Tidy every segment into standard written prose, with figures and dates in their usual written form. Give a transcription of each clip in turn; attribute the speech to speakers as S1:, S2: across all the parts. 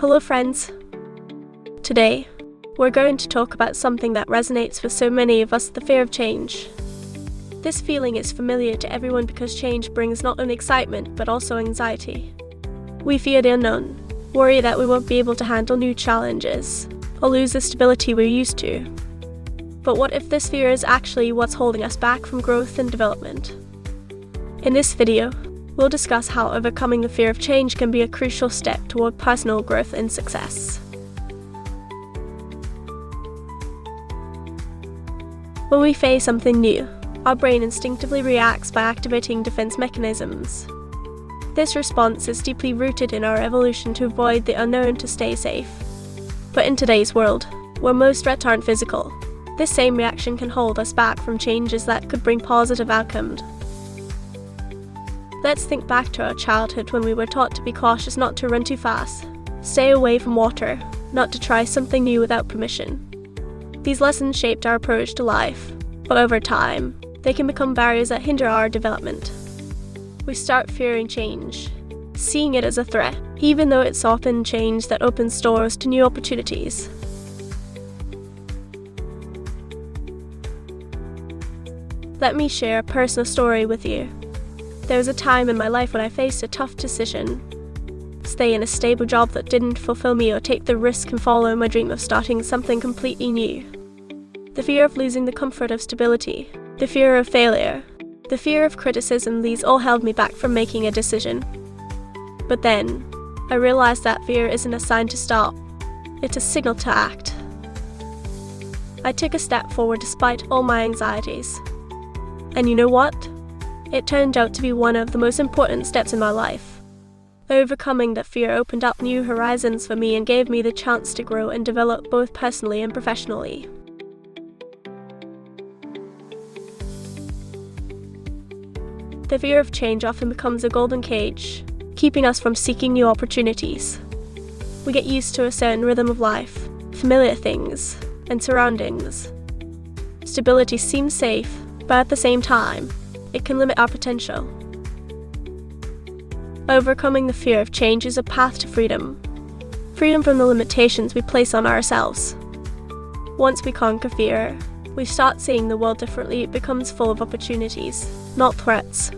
S1: Hello friends! Today, we're going to talk about something that resonates with so many of us, the fear of change. This feeling is familiar to everyone because change brings not only excitement but also anxiety. We fear the unknown, worry that we won't be able to handle new challenges, or lose the stability we're used to. But what if this fear is actually what's holding us back from growth and development? In this video, we'll discuss how overcoming the fear of change can be a crucial step toward personal growth and success. When we face something new, our brain instinctively reacts by activating defense mechanisms. This response is deeply rooted in our evolution to avoid the unknown to stay safe. But in today's world, where most threats aren't physical, this same reaction can hold us back from changes that could bring positive outcomes. Let's think back to our childhood when we were taught to be cautious, not to run too fast, stay away from water, not to try something new without permission. These lessons shaped our approach to life, but over time, they can become barriers that hinder our development. We start fearing change, seeing it as a threat, even though it's often change that opens doors to new opportunities. Let me share a personal story with you. There was a time in my life when I faced a tough decision: stay in a stable job that didn't fulfill me or take the risk and follow my dream of starting something completely new. The fear of losing the comfort of stability, the fear of failure, the fear of criticism, these all held me back from making a decision. But then, I realized that fear isn't a sign to stop, it's a signal to act. I took a step forward despite all my anxieties. And you know what? It turned out to be one of the most important steps in my life. Overcoming that fear opened up new horizons for me and gave me the chance to grow and develop both personally and professionally. The fear of change often becomes a golden cage, keeping us from seeking new opportunities. We get used to a certain rhythm of life, familiar things, and surroundings. Stability seems safe, but at the same time, it can limit our potential. Overcoming the fear of change is a path to freedom. Freedom from the limitations we place on ourselves. Once we conquer fear, we start seeing the world differently. It becomes full of opportunities, not threats.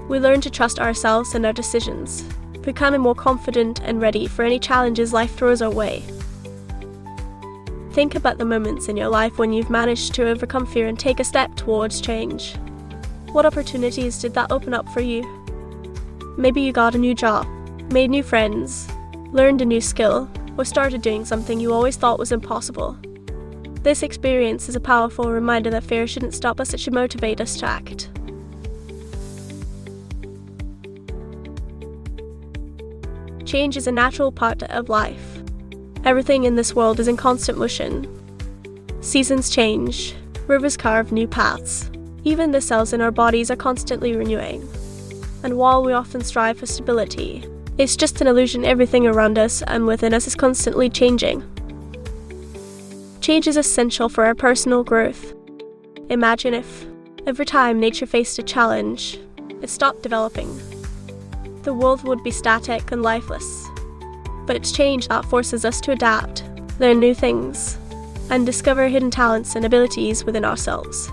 S1: We learn to trust ourselves and our decisions, becoming more confident and ready for any challenges life throws our way. Think about the moments in your life when you've managed to overcome fear and take a step towards change. What opportunities did that open up for you? Maybe you got a new job, made new friends, learned a new skill, or started doing something you always thought was impossible. This experience is a powerful reminder that fear shouldn't stop us, it should motivate us to act. Change is a natural part of life. Everything in this world is in constant motion. Seasons change, rivers carve new paths. Even the cells in our bodies are constantly renewing. And while we often strive for stability, it's just an illusion. Everything around us and within us is constantly changing. Change is essential for our personal growth. Imagine if, every time nature faced a challenge, it stopped developing. The world would be static and lifeless. But it's change that forces us to adapt, learn new things, and discover hidden talents and abilities within ourselves.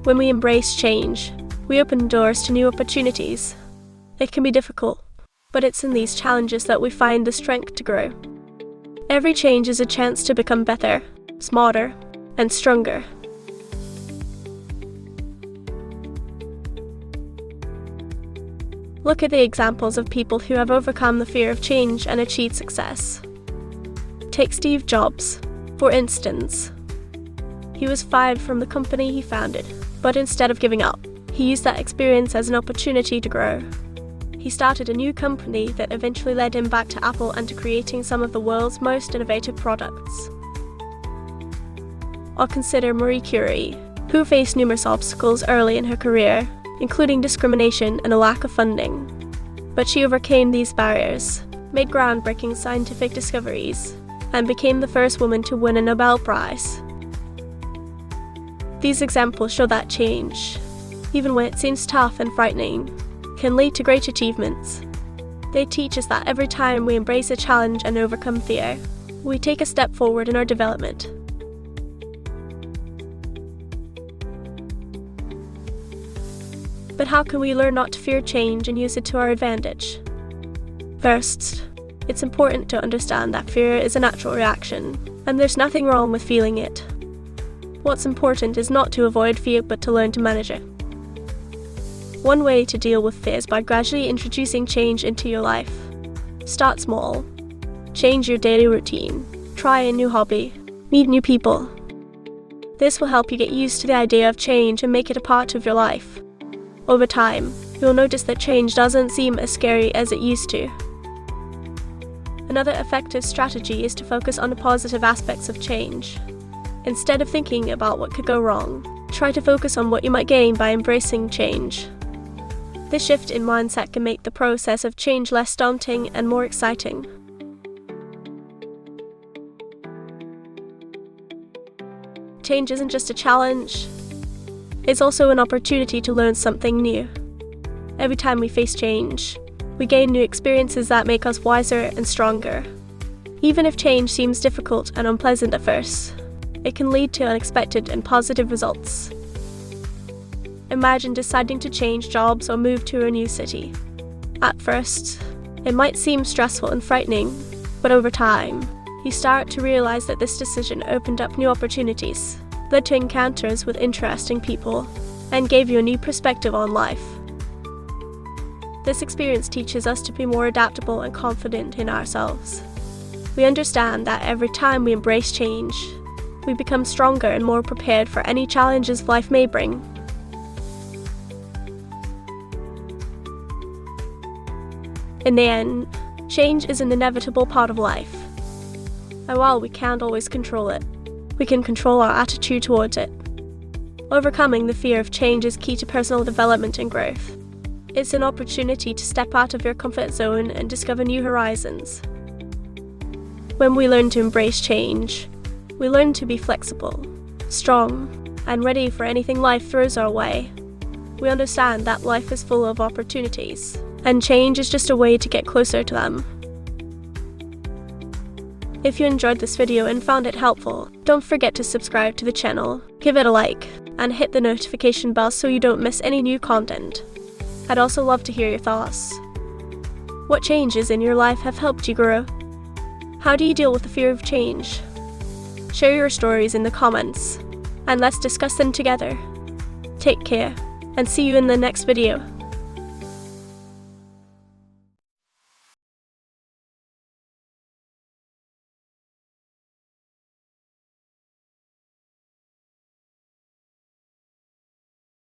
S1: When we embrace change, we open doors to new opportunities. It can be difficult, but it's in these challenges that we find the strength to grow. Every change is a chance to become better, smarter, and stronger. Look at the examples of people who have overcome the fear of change and achieved success. Take Steve Jobs, for instance. He was fired from the company he founded, but instead of giving up, he used that experience as an opportunity to grow. He started a new company that eventually led him back to Apple and to creating some of the world's most innovative products. Or consider Marie Curie, who faced numerous obstacles early in her career, including discrimination and a lack of funding. But she overcame these barriers, made groundbreaking scientific discoveries, and became the first woman to win a Nobel Prize. These examples show that change, even when it seems tough and frightening, can lead to great achievements. They teach us that every time we embrace a challenge and overcome fear, we take a step forward in our development. But how can we learn not to fear change and use it to our advantage? First, it's important to understand that fear is a natural reaction, and there's nothing wrong with feeling it. What's important is not to avoid fear, but to learn to manage it. One way to deal with fear is by gradually introducing change into your life. Start small. Change your daily routine. Try a new hobby. Meet new people. This will help you get used to the idea of change and make it a part of your life. Over time, you'll notice that change doesn't seem as scary as it used to. Another effective strategy is to focus on the positive aspects of change. Instead of thinking about what could go wrong, try to focus on what you might gain by embracing change. This shift in mindset can make the process of change less daunting and more exciting. Change isn't just a challenge, it's also an opportunity to learn something new. Every time we face change, we gain new experiences that make us wiser and stronger. Even if change seems difficult and unpleasant at first, it can lead to unexpected and positive results. Imagine deciding to change jobs or move to a new city. At first, it might seem stressful and frightening, but over time, you start to realize that this decision opened up new opportunities, led to encounters with interesting people, and gave you a new perspective on life. This experience teaches us to be more adaptable and confident in ourselves. We understand that every time we embrace change, we become stronger and more prepared for any challenges life may bring. In the end, change is an inevitable part of life. And while we can't always control it, we can control our attitude towards it. Overcoming the fear of change is key to personal development and growth. It's an opportunity to step out of your comfort zone and discover new horizons. When we learn to embrace change, we learn to be flexible, strong, and ready for anything life throws our way. We understand that life is full of opportunities, and change is just a way to get closer to them. If you enjoyed this video and found it helpful, don't forget to subscribe to the channel, give it a like, and hit the notification bell so you don't miss any new content. I'd also love to hear your thoughts. What changes in your life have helped you grow? How do you deal with the fear of change? Share your stories in the comments, and let's discuss them together. Take care, and see you in the next video.